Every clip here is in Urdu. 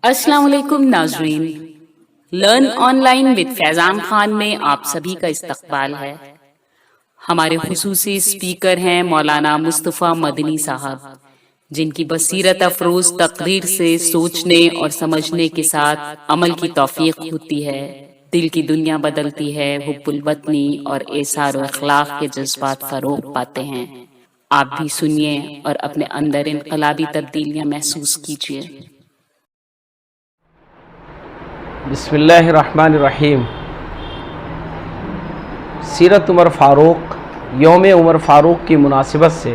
السلام علیکم ناظرین، لرن آن لائن ود فیضان خان میں آپ سبھی کا استقبال ہے۔ ہمارے خصوصی اسپیکر ہیں مولانا مصطفیٰ مدنی صاحب، جن کی بصیرت افروز تقریر سے سوچنے اور سمجھنے کے ساتھ عمل کی توفیق ہوتی ہے، دل کی دنیا بدلتی ہے، حب الوطنی اور ایثار و اخلاق کے جذبات فروغ پاتے ہیں۔ آپ بھی سنیے اور اپنے اندر انقلابی تبدیلیاں محسوس کیجیے۔ بسم اللہ الرحمن الرحیم۔ سیرت عمر فاروق، یوم عمر فاروق کی مناسبت سے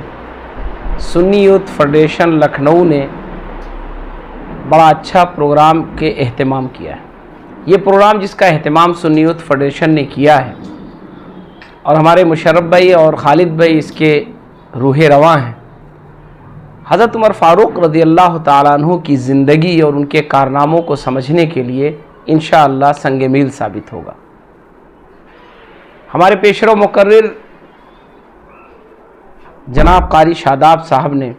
سنی یوتھ فیڈریشن لکھنؤ نے بڑا اچھا پروگرام کے اہتمام کیا ہے۔ یہ پروگرام جس کا اہتمام سنی یوتھ فیڈریشن نے کیا ہے اور ہمارے مشرف بھائی اور خالد بھائی اس کے روح رواں ہیں۔ حضرت عمر فاروق رضی اللہ تعالیٰ عنہ کی زندگی اور ان کے کارناموں کو سمجھنے کے لیے انشاءاللہ سنگ میل ثابت ہوگا۔ ہمارے پیشرو مقرر جناب قاری شاداب صاحب نے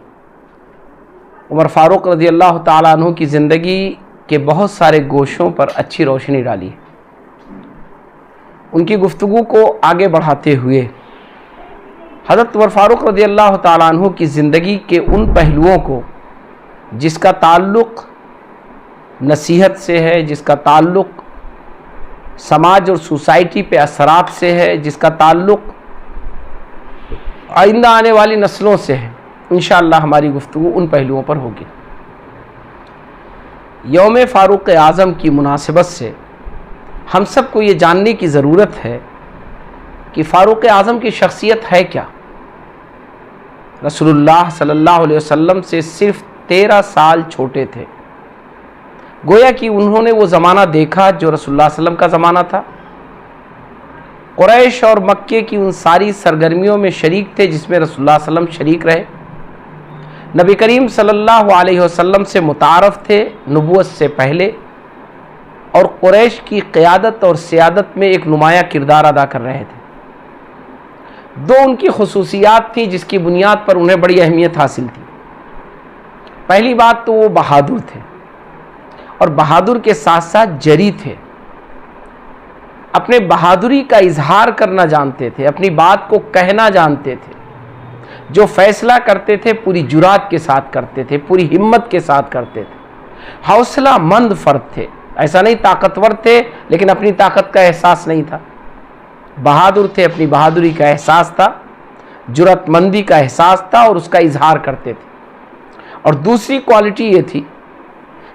عمر فاروق رضی اللہ تعالیٰ عنہ کی زندگی کے بہت سارے گوشوں پر اچھی روشنی ڈالی۔ ان کی گفتگو کو آگے بڑھاتے ہوئے حضرت عمر فاروق رضی اللہ تعالیٰ عنہ کی زندگی کے ان پہلوؤں کو جس کا تعلق نصیحت سے ہے، جس کا تعلق سماج اور سوسائٹی پہ اثرات سے ہے، جس کا تعلق آئندہ آنے والی نسلوں سے ہے، انشاءاللہ ہماری گفتگو ان پہلوؤں پر ہوگی۔ یوم فاروق اعظم کی مناسبت سے ہم سب کو یہ جاننے کی ضرورت ہے کہ فاروق اعظم کی شخصیت ہے کیا۔ رسول اللہ صلی اللہ علیہ وسلم سے صرف 13 سال چھوٹے تھے، گویا کہ انہوں نے وہ زمانہ دیکھا جو رسول اللہ صلی اللہ علیہ وسلم کا زمانہ تھا۔ قریش اور مکے کی ان ساری سرگرمیوں میں شریک تھے جس میں رسول اللہ صلی اللہ علیہ وسلم شریک رہے۔ نبی کریم صلی اللہ علیہ وسلم سے متعارف تھے نبوت سے پہلے، اور قریش کی قیادت اور سیادت میں ایک نمایاں کردار ادا کر رہے تھے۔ دو ان کی خصوصیات تھیں جس کی بنیاد پر انہیں بڑی اہمیت حاصل تھی۔ پہلی بات تو وہ بہادر تھے، اور بہادر کے ساتھ ساتھ جری تھے۔ اپنے بہادری کا اظہار کرنا جانتے تھے، اپنی بات کو کہنا جانتے تھے، جو فیصلہ کرتے تھے پوری جرات کے ساتھ کرتے تھے، پوری ہمت کے ساتھ کرتے تھے۔ حوصلہ مند فرد تھے، ایسا نہیں طاقتور تھے لیکن اپنی طاقت کا احساس نہیں تھا۔ بہادر تھے، اپنی بہادری کا احساس تھا، جرات مندی کا احساس تھا اور اس کا اظہار کرتے تھے۔ اور دوسری کوالٹی یہ تھی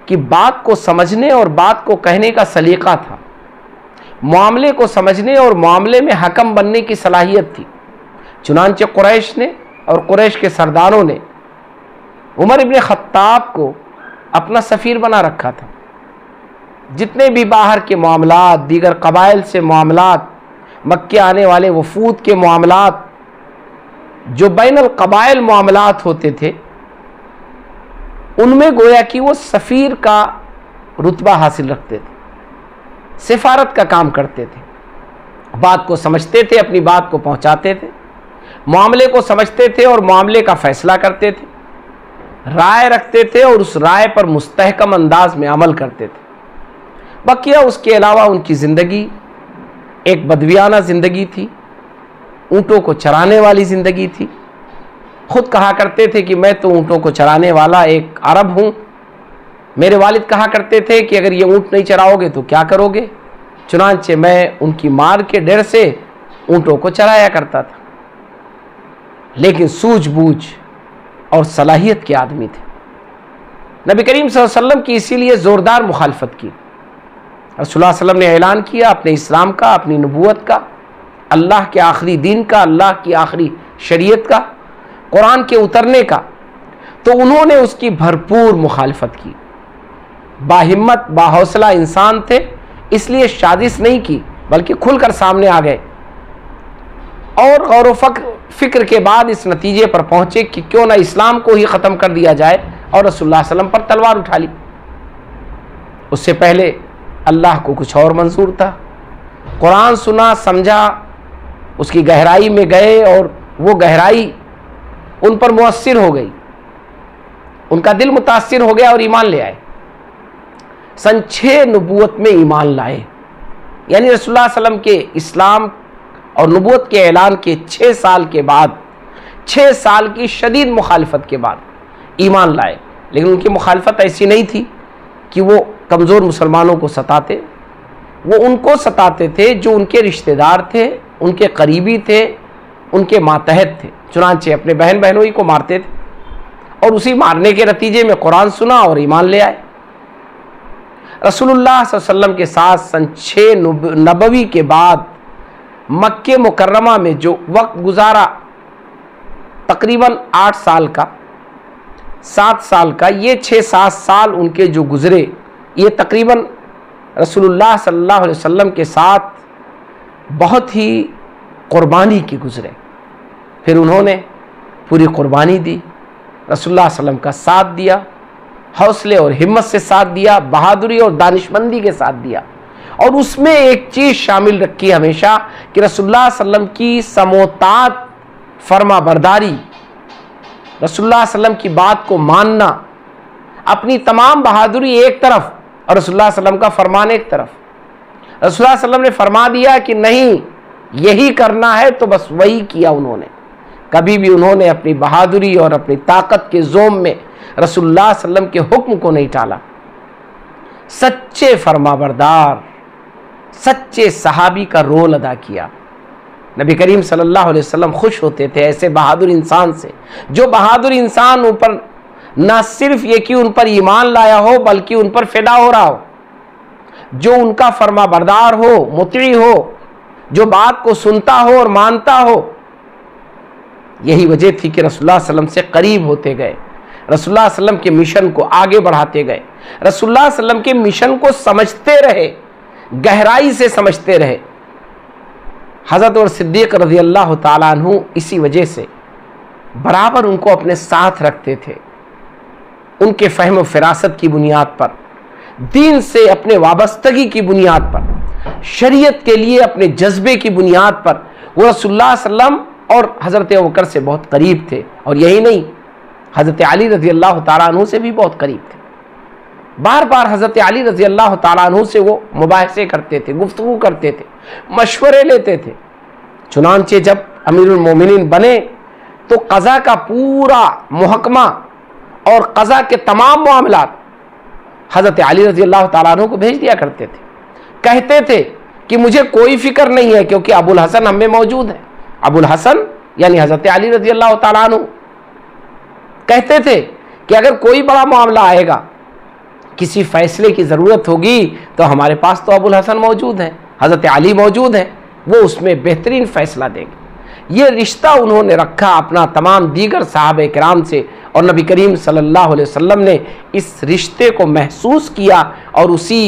کہ بات کو سمجھنے اور بات کو کہنے کا سلیقہ تھا، معاملے کو سمجھنے اور معاملے میں حکم بننے کی صلاحیت تھی۔ چنانچہ قریش نے اور قریش کے سرداروں نے عمر ابن خطاب کو اپنا سفیر بنا رکھا تھا۔ جتنے بھی باہر کے معاملات، دیگر قبائل سے معاملات، مکے آنے والے وفود کے معاملات، جو بین القبائل معاملات ہوتے تھے، ان میں گویا کہ وہ سفیر کا رتبہ حاصل رکھتے تھے، سفارت کا کام کرتے تھے۔ بات کو سمجھتے تھے، اپنی بات کو پہنچاتے تھے، معاملے کو سمجھتے تھے اور معاملے کا فیصلہ کرتے تھے، رائے رکھتے تھے اور اس رائے پر مستحکم انداز میں عمل کرتے تھے۔ بقیہ اس کے علاوہ ان کی زندگی ایک بدویانہ زندگی تھی، اونٹوں کو چرانے والی زندگی تھی۔ خود کہا کرتے تھے کہ میں تو اونٹوں کو چرانے والا ایک عرب ہوں۔ میرے والد کہا کرتے تھے کہ اگر یہ اونٹ نہیں چراؤ گے تو کیا کرو گے؟ چنانچہ میں ان کی مار کے ڈر سے اونٹوں کو چرایا کرتا تھا، لیکن سوجھ بوجھ اور صلاحیت کے آدمی تھے۔ نبی کریم صلی اللہ علیہ وسلم کی اسی لیے زوردار مخالفت کی۔ رسول اللہ صلی اللہ علیہ وسلم نے اعلان کیا اپنے اسلام کا، اپنی نبوت کا، اللہ کے آخری دین کا، اللہ کی آخری شریعت کا، قرآن کے اترنے کا، تو انہوں نے اس کی بھرپور مخالفت کی۔ باہمت، باحوصلہ انسان تھے، اس لیے سازش نہیں کی بلکہ کھل کر سامنے آ گئے اور غور و فکر کے بعد اس نتیجے پر پہنچے کہ کیوں نہ اسلام کو ہی ختم کر دیا جائے، اور رسول اللہ صلی اللہ علیہ وسلم پر تلوار اٹھا لی۔ اس سے پہلے اللہ کو کچھ اور منظور تھا۔ قرآن سنا، سمجھا، اس کی گہرائی میں گئے اور وہ گہرائی ان پر مؤثر ہو گئی، ان کا دل متاثر ہو گیا اور ایمان لے آئے۔ سن 6 نبوت میں ایمان لائے، یعنی رسول اللہ صلی اللہ علیہ وسلم کے اسلام اور نبوت کے اعلان کے 6 سال کے بعد، 6 سال کی شدید مخالفت کے بعد ایمان لائے۔ لیکن ان کی مخالفت ایسی نہیں تھی کہ وہ کمزور مسلمانوں کو ستاتے، وہ ان کو ستاتے تھے جو ان کے رشتہ دار تھے، ان کے قریبی تھے، ان کے ماتحت تھے۔ چنانچہ اپنے بہن بہنوں ہی کو مارتے تھے، اور اسی مارنے کے نتیجے میں قرآن سنا اور ایمان لے آئے۔ رسول اللہ صلی اللہ علیہ وسلم کے ساتھ سن 6 نبوی کے بعد مکہ مکرمہ میں جو وقت گزارا، تقریباً 8 سال کا، 7 سال کا، یہ 6-7 سال ان کے جو گزرے، یہ تقریباً رسول اللہ صلی اللہ علیہ وسلم کے ساتھ بہت ہی قربانی کی گزرے۔ پھر انہوں نے پوری قربانی دی، رسول اللہ صلی اللہ علیہ وسلم کا ساتھ دیا، حوصلے اور ہمت سے ساتھ دیا، بہادری اور دانشمندی کے ساتھ دیا، اور اس میں ایک چیز شامل رکھی ہمیشہ کہ رسول اللہ صلی اللہ علیہ وسلم کی سموطاعت، فرما برداری، رسول اللہ صلی اللہ علیہ وسلم کی بات کو ماننا، اپنی تمام بہادری ایک طرف اور رسول اللہ صلی اللہ علیہ وسلم کا فرمان ایک طرف۔ رسول اللہ صلی اللہ علیہ وسلم نے فرما دیا کہ نہیں یہی کرنا ہے تو بس وہی کیا انہوں نے۔ کبھی بھی انہوں نے اپنی بہادری اور اپنی طاقت کے زوم میں رسول اللہ صلی اللہ علیہ وسلم کے حکم کو نہیں ٹالا۔ سچے فرما بردار، سچے صحابی کا رول ادا کیا۔ نبی کریم صلی اللہ علیہ وسلم خوش ہوتے تھے ایسے بہادر انسان سے، جو بہادر انسان اوپر نہ صرف یہ کہ ان پر ایمان لایا ہو بلکہ ان پر فدا ہو رہا ہو، جو ان کا فرما بردار ہو، مطیع ہو، جو بات کو سنتا ہو اور مانتا ہو۔ یہی وجہ تھی کہ رسول اللہ صلی اللہ علیہ وسلم سے قریب ہوتے گئے، رسول اللہ صلی اللہ علیہ وسلم کے مشن کو آگے بڑھاتے گئے، رسول اللہ صلی اللہ علیہ وسلم کے مشن کو سمجھتے رہے، گہرائی سے سمجھتے رہے۔ حضرت اور صدیق رضی اللہ تعالیٰ عنہ اسی وجہ سے برابر ان کو اپنے ساتھ رکھتے تھے، ان کے فہم و فراست کی بنیاد پر، دین سے اپنے وابستگی کی بنیاد پر، شریعت کے لیے اپنے جذبے کی بنیاد پر وہ رسول اللہ صلی اللہ علیہ وسلم اور حضرت ابوبکر سے بہت قریب تھے، اور یہی نہیں، حضرت علی رضی اللہ تعالیٰ عنہ سے بھی بہت قریب تھے۔ بار بار حضرت علی رضی اللہ تعالیٰ عنہ سے وہ مباحثے کرتے تھے، گفتگو کرتے تھے، مشورے لیتے تھے۔ چنانچہ جب امیر المومنین بنے تو قضا کا پورا محکمہ اور قضا کے تمام معاملات حضرت علی رضی اللہ تعالیٰ عنہ کو بھیج دیا کرتے تھے۔ کہتے تھے کہ مجھے کوئی فکر نہیں ہے کیونکہ ابو الحسن ہم میں موجود ہے۔ ابو الحسن یعنی حضرت علی رضی اللہ تعالیٰ عنہ کہتے تھے کہ اگر کوئی بڑا معاملہ آئے گا، کسی فیصلے کی ضرورت ہوگی تو ہمارے پاس تو ابو الحسن موجود ہے، حضرت علی موجود ہے، وہ اس میں بہترین فیصلہ دیں گے۔ یہ رشتہ انہوں نے رکھا اپنا تمام دیگر صحابہ کرام سے، اور نبی کریم صلی اللہ علیہ وسلم نے اس رشتے کو محسوس کیا، اور اسی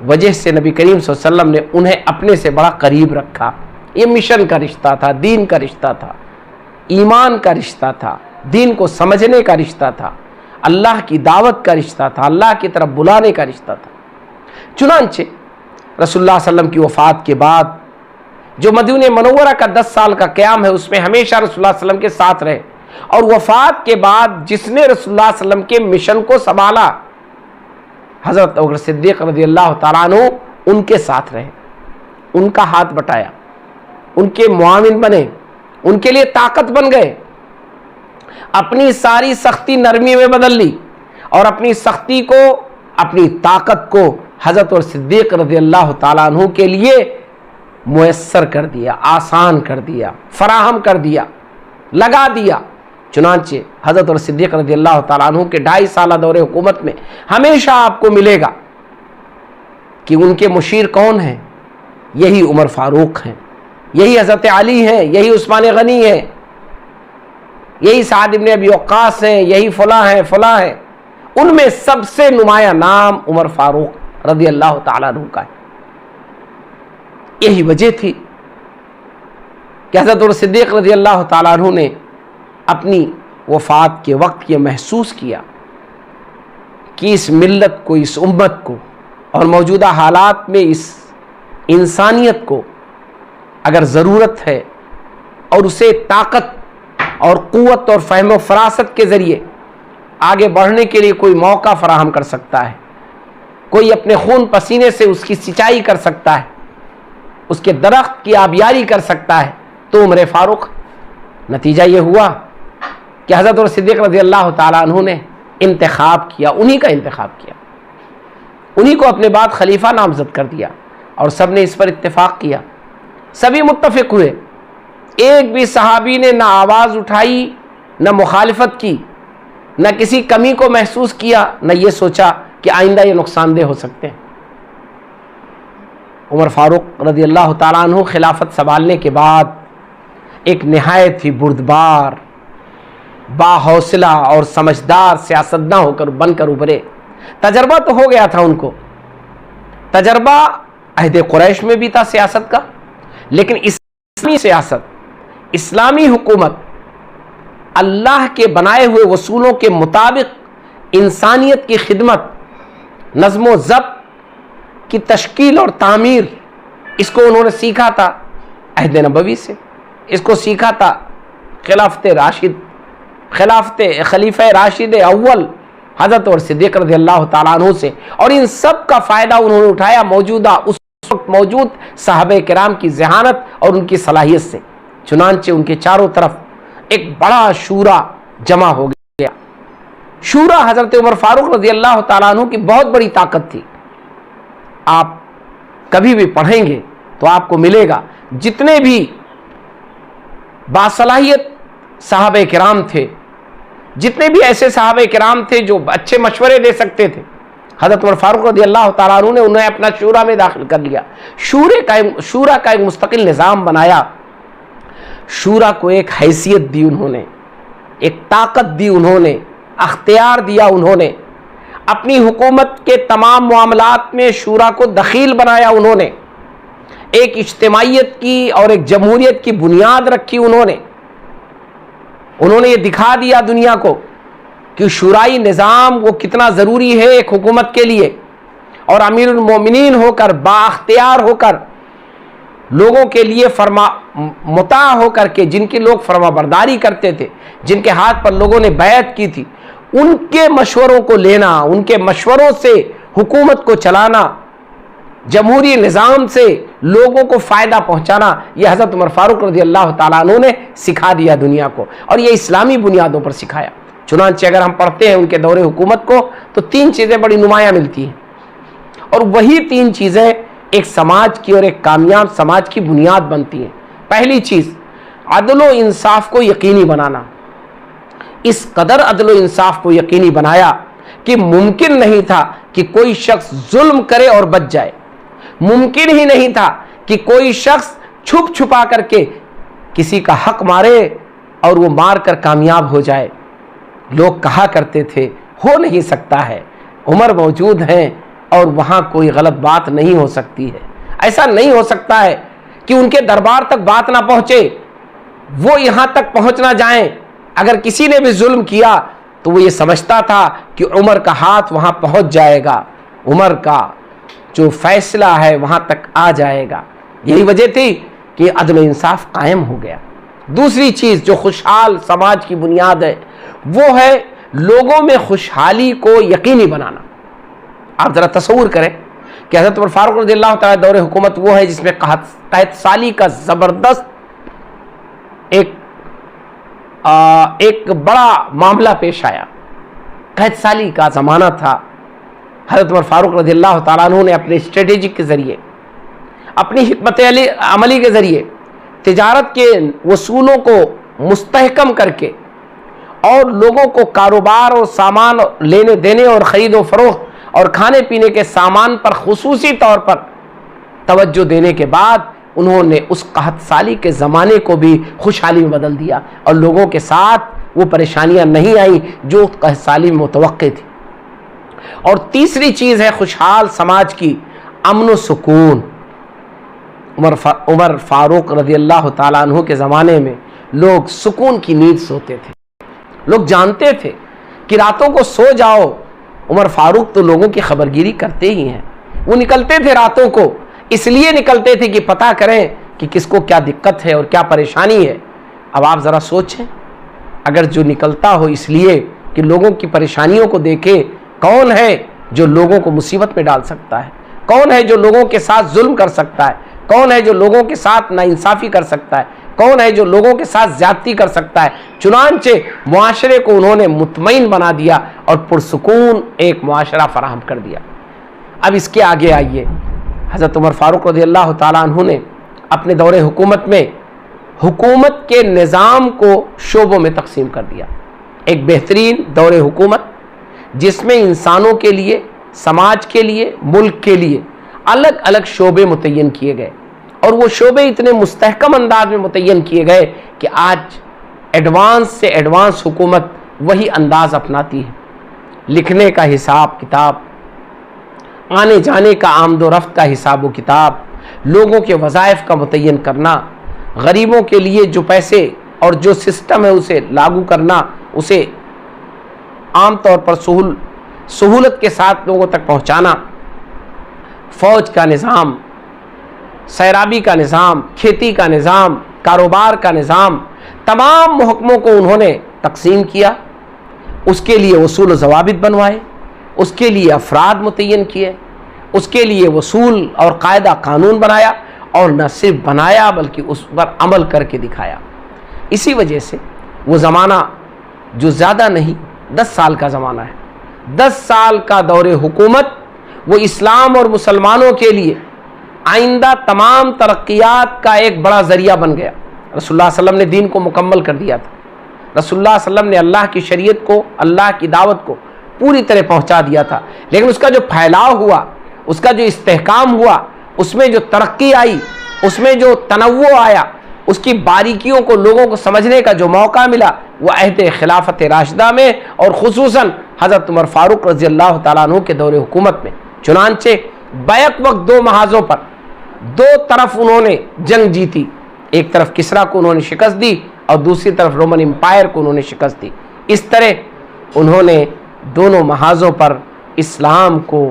وجہ سے نبی کریم صلی اللہ علیہ وسلم نے انہیں اپنے سے بڑا قریب رکھا۔ یہ مشن کا رشتہ تھا، دین کا رشتہ تھا، ایمان کا رشتہ تھا، دین کو سمجھنے کا رشتہ تھا، اللہ کی دعوت کا رشتہ تھا، اللہ کی طرف بلانے کا رشتہ تھا۔ چنانچہ رسول اللہ صلی اللہ علیہ وسلم کی وفات کے بعد جو مدینہ منورہ کا 10 سال کا قیام ہے، اس میں ہمیشہ رسول اللہ صلی اللہ علیہ وسلم کے ساتھ رہے، اور وفات کے بعد جس نے رسول اللہ صلی اللہ علیہ وسلم کے مشن کو سنبھالا، حضرت ابوبکر صدیق رضی اللہ تعالیٰ عنہ ان کے ساتھ رہے، ان کا ہاتھ بٹایا، ان کے معاون بنے، ان کے لیے طاقت بن گئے، اپنی ساری سختی نرمی میں بدل لی، اور اپنی سختی کو، اپنی طاقت کو حضرت اور صدیق رضی اللہ تعالیٰ عنہ کے لیے میسر کر دیا، آسان کر دیا، فراہم کر دیا، لگا دیا۔ چنانچہ حضرت اور صدیق رضی اللہ تعالیٰ عنہ کے 2.5 سالہ دور حکومت میں ہمیشہ آپ کو ملے گا کہ ان کے مشیر کون ہیں؟ یہی عمر فاروق ہیں، یہی حضرت علی ہیں، یہی عثمان غنی ہیں، یہی سعد ابن ابی وقاص ہیں، یہی فلاں ہیں، فلاں ہیں۔ ان میں سب سے نمایاں نام عمر فاروق رضی اللہ تعالیٰ عنہ کا ہے۔ یہی وجہ تھی کہ حضرت اور صدیق رضی اللہ تعالیٰ عنہ نے اپنی وفات کے وقت یہ محسوس کیا کہ اس ملت کو، اس امت کو، اور موجودہ حالات میں اس انسانیت کو اگر ضرورت ہے اور اسے طاقت اور قوت اور فہم و فراست کے ذریعے آگے بڑھنے کے لیے کوئی موقع فراہم کر سکتا ہے کوئی اپنے خون پسینے سے اس کی سینچائی کر سکتا ہے، اس کے درخت کی آبیاری کر سکتا ہے تو عمر فاروق۔ نتیجہ یہ ہوا کہ حضرت عمر صدیق رضی اللہ تعالیٰ عنہ نے انتخاب کیا، انہی کا انتخاب کیا، انہی کو اپنے بعد خلیفہ نامزد کر دیا، اور سب نے اس پر اتفاق کیا، سبھی متفق ہوئے، ایک بھی صحابی نے نہ آواز اٹھائی، نہ مخالفت کی، نہ کسی کمی کو محسوس کیا، نہ یہ سوچا کہ آئندہ یہ نقصان دہ ہو سکتے ہیں۔ عمر فاروق رضی اللہ تعالیٰ عنہ خلافت سنبھالنے کے بعد ایک نہایت ہی بردبار، با حوصلہ اور سمجھدار سیاستداں بن کر ابھرے۔ تجربہ تو ہو گیا تھا ان کو، تجربہ عہد قریش میں بھی تھا سیاست کا، لیکن اسلامی سیاست، اسلامی حکومت، اللہ کے بنائے ہوئے اصولوں کے مطابق انسانیت کی خدمت، نظم و ضبط کی تشکیل اور تعمیر، اس کو انہوں نے سیکھا تھا عہد نبوی سے، اس کو سیکھا تھا خلیفہ راشد اول حضرت عمر صدیق رضی اللہ تعالیٰ عنہ سے، اور ان سب کا فائدہ انہوں نے اٹھایا موجودہ اس وقت موجود صحابہ کرام کی ذہانت اور ان کی صلاحیت سے۔ چنانچہ ان کے چاروں طرف ایک بڑا شورا جمع ہو گیا۔ شورا حضرت عمر فاروق رضی اللہ تعالیٰ عنہ کی بہت بڑی طاقت تھی۔ آپ کبھی بھی پڑھیں گے تو آپ کو ملے گا جتنے بھی باصلاحیت صحابہ کرام تھے، جتنے بھی ایسے صحابہ کرام تھے جو اچھے مشورے دے سکتے تھے، حضرت عمر فاروق رضی اللہ تعالیٰ عنہ نے انہیں اپنا شورا میں داخل کر لیا۔ شورا کا ایک مستقل نظام بنایا، شورا کو ایک حیثیت دی انہوں نے، ایک طاقت دی انہوں نے، اختیار دیا انہوں نے، اپنی حکومت کے تمام معاملات میں شورا کو دخیل بنایا انہوں نے، ایک اجتماعیت کی اور ایک جمہوریت کی بنیاد رکھی انہوں نے یہ دکھا دیا دنیا کو کہ شورائی نظام وہ کتنا ضروری ہے ایک حکومت کے لیے، اور امیر المومنین ہو کر، با اختیار ہو کر، لوگوں کے لیے مطاع ہو کر کے، جن کی لوگ فرما برداری کرتے تھے، جن کے ہاتھ پر لوگوں نے بیعت کی تھی، ان کے مشوروں کو لینا، ان کے مشوروں سے حکومت کو چلانا، جمہوری نظام سے لوگوں کو فائدہ پہنچانا، یہ حضرت عمر فاروق رضی اللہ تعالیٰ عنہ نے سکھا دیا دنیا کو، اور یہ اسلامی بنیادوں پر سکھایا۔ چنانچہ اگر ہم پڑھتے ہیں ان کے دور حکومت کو تو تین چیزیں بڑی نمایاں ملتی ہیں، اور وہی تین چیزیں ایک سماج کی اور ایک کامیاب سماج کی بنیاد بنتی ہیں۔ پہلی چیز، عدل و انصاف کو یقینی بنانا۔ اس قدر عدل و انصاف کو یقینی بنایا کہ ممکن نہیں تھا کہ کوئی شخص ظلم کرے اور بچ جائے، ممکن ہی نہیں تھا کہ کوئی شخص چھپ چھپا کر کے کسی کا حق مارے اور وہ مار کر کامیاب ہو جائے۔ لوگ کہا کرتے تھے ہو نہیں سکتا ہے، عمر موجود ہیں اور وہاں کوئی غلط بات نہیں ہو سکتی ہے، ایسا نہیں ہو سکتا ہے کہ ان کے دربار تک بات نہ پہنچے، وہ یہاں تک پہنچ نہ جائیں۔ اگر کسی نے بھی ظلم کیا تو وہ یہ سمجھتا تھا کہ عمر کا ہاتھ وہاں پہنچ جائے گا، عمر کا جو فیصلہ ہے وہاں تک آ جائے گا۔ یہی وجہ تھی کہ عدل و انصاف قائم ہو گیا۔ دوسری چیز جو خوشحال سماج کی بنیاد ہے وہ ہے لوگوں میں خوشحالی کو یقینی بنانا۔ آپ ذرا تصور کریں کہ حضرت عمر فاروق رضی اللہ تعالیٰ دور حکومت وہ ہے جس میں قحط سالی کا زبردست ایک بڑا معاملہ پیش آیا۔ قحط سالی کا زمانہ تھا۔ حضرت عمر فاروق رضی اللہ تعالیٰ عنہ نے اپنے اسٹریٹجک کے ذریعے، اپنی حکمت عملی کے ذریعے، تجارت کے اصولوں کو مستحکم کر کے اور لوگوں کو کاروبار اور سامان لینے دینے اور خرید و فروخت اور کھانے پینے کے سامان پر خصوصی طور پر توجہ دینے کے بعد انہوں نے اس قحط سالی کے زمانے کو بھی خوشحالی میں بدل دیا، اور لوگوں کے ساتھ وہ پریشانیاں نہیں آئیں جو قحط سالی میں متوقع تھی۔ اور تیسری چیز ہے خوشحال سماج کی امن و سکون۔ عمر فاروق رضی اللہ تعالیٰ عنہ کے زمانے میں لوگ سکون کی نیند سوتے تھے۔ لوگ جانتے تھے کہ راتوں کو سو جاؤ، عمر فاروق تو لوگوں کی خبرگیری کرتے ہی ہیں۔ وہ نکلتے تھے راتوں کو، اس لیے نکلتے تھے کہ پتہ کریں کہ کس کو کیا دقت ہے اور کیا پریشانی ہے۔ اب آپ ذرا سوچیں، اگر جو نکلتا ہو اس لیے کہ لوگوں کی پریشانیوں کو دیکھے، کون ہے جو لوگوں کو مصیبت میں ڈال سکتا ہے؟ کون ہے جو لوگوں کے ساتھ ظلم کر سکتا ہے؟ کون ہے جو لوگوں کے ساتھ ناانصافی کر سکتا ہے؟ کون ہے جو لوگوں کے ساتھ زیادتی کر سکتا ہے؟ چنانچہ معاشرے کو انہوں نے مطمئن بنا دیا اور پرسکون ایک معاشرہ فراہم کر دیا۔ اب اس کے آگے آئیے، حضرت عمر فاروق رضی اللہ تعالیٰ عنہ نے اپنے دور حکومت میں حکومت کے نظام کو شعبوں میں تقسیم کر دیا۔ ایک بہترین دور حکومت جس میں انسانوں کے لیے، سماج کے لیے، ملک کے لیے الگ الگ شعبے متعین کیے گئے، اور وہ شعبے اتنے مستحکم انداز میں متعین کیے گئے کہ آج ایڈوانس سے ایڈوانس حکومت وہی انداز اپناتی ہے۔ لکھنے کا حساب کتاب، آنے جانے کا آمد و رفت کا حساب و کتاب، لوگوں کے وظائف کا متعین کرنا، غریبوں کے لیے جو پیسے اور جو سسٹم ہے اسے لاگو کرنا، اسے عام طور پر سہولت کے ساتھ لوگوں تک پہنچانا، فوج کا نظام، سیرابی کا نظام، کھیتی کا نظام، کاروبار کا نظام، تمام محکموں کو انہوں نے تقسیم کیا، اس کے لیے اصول و ضوابط بنوائے، اس کے لیے افراد متعین کیے، اس کے لیے اصول اور قاعدہ قانون بنایا، اور نہ صرف بنایا بلکہ اس پر عمل کر کے دکھایا۔ اسی وجہ سے وہ زمانہ جو زیادہ نہیں 10 سال کا زمانہ ہے، 10 سال کا دور حکومت وہ اسلام اور مسلمانوں کے لیے آئندہ تمام ترقیات کا ایک بڑا ذریعہ بن گیا۔ رسول اللہ صلی اللہ علیہ وسلم نے دین کو مکمل کر دیا تھا، رسول اللہ صلی اللہ علیہ وسلم نے اللہ کی شریعت کو، اللہ کی دعوت کو پوری طرح پہنچا دیا تھا، لیکن اس کا جو پھیلاؤ ہوا، اس کا جو استحکام ہوا، اس میں جو ترقی آئی، اس میں جو تنوع آیا، اس کی باریکیوں کو لوگوں کو سمجھنے کا جو موقع ملا، وہ عہد خلافت راشدہ میں اور خصوصاً حضرت عمر فاروق رضی اللہ تعالیٰ عنہ کے دور حکومت میں۔ چنانچہ بیک وقت 2 محاذوں پر 2 طرف انہوں نے جنگ جیتی، ایک طرف کسریٰ کو انہوں نے شکست دی اور دوسری طرف رومن امپائر کو انہوں نے شکست دی۔ اس طرح انہوں نے دونوں محاذوں پر اسلام کو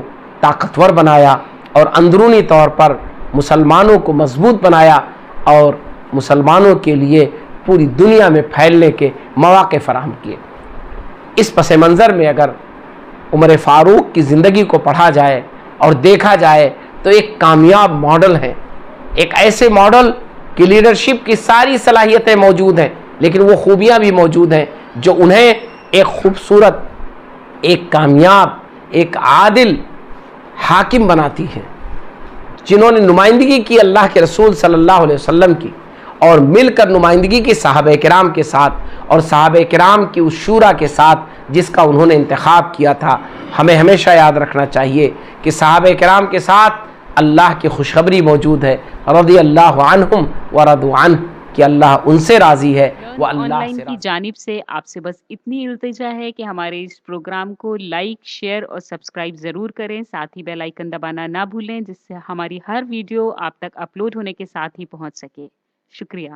طاقتور بنایا اور اندرونی طور پر مسلمانوں کو مضبوط بنایا، اور مسلمانوں کے لیے پوری دنیا میں پھیلنے کے مواقع فراہم کیے۔ اس پس منظر میں اگر عمر فاروق کی زندگی کو پڑھا جائے اور دیکھا جائے تو ایک کامیاب ماڈل ہے، ایک ایسے ماڈل کہ لیڈرشپ کی ساری صلاحیتیں موجود ہیں، لیکن وہ خوبیاں بھی موجود ہیں جو انہیں ایک خوبصورت، ایک کامیاب، ایک عادل حاکم بناتی ہیں، جنہوں نے نمائندگی کی اللہ کے رسول صلی اللہ علیہ وسلم کی، اور مل کر نمائندگی کی صحابہ کرام کے ساتھ، اور صحابہ کرام کی اس شورا کے ساتھ جس کا انہوں نے انتخاب کیا تھا۔ ہمیں ہمیشہ یاد رکھنا چاہیے کہ صحابہ کرام کے ساتھ اللہ کی خوشخبری موجود ہے، رضی اللہ عنہم ورضوا عنہ، کہ اللہ ان سے راضی ہے، وہ آن اللہ لائن سے کی راضی۔ جانب سے آپ سے بس اتنی التجا ہے کہ ہمارے اس پروگرام کو لائک، شیئر اور سبسکرائب ضرور کریں، ساتھ ہی بیل آئیکن دبانا نہ بھولیں، جس سے ہماری ہر ویڈیو آپ تک اپلوڈ ہونے کے ساتھ ہی پہنچ سکے۔ شکریہ۔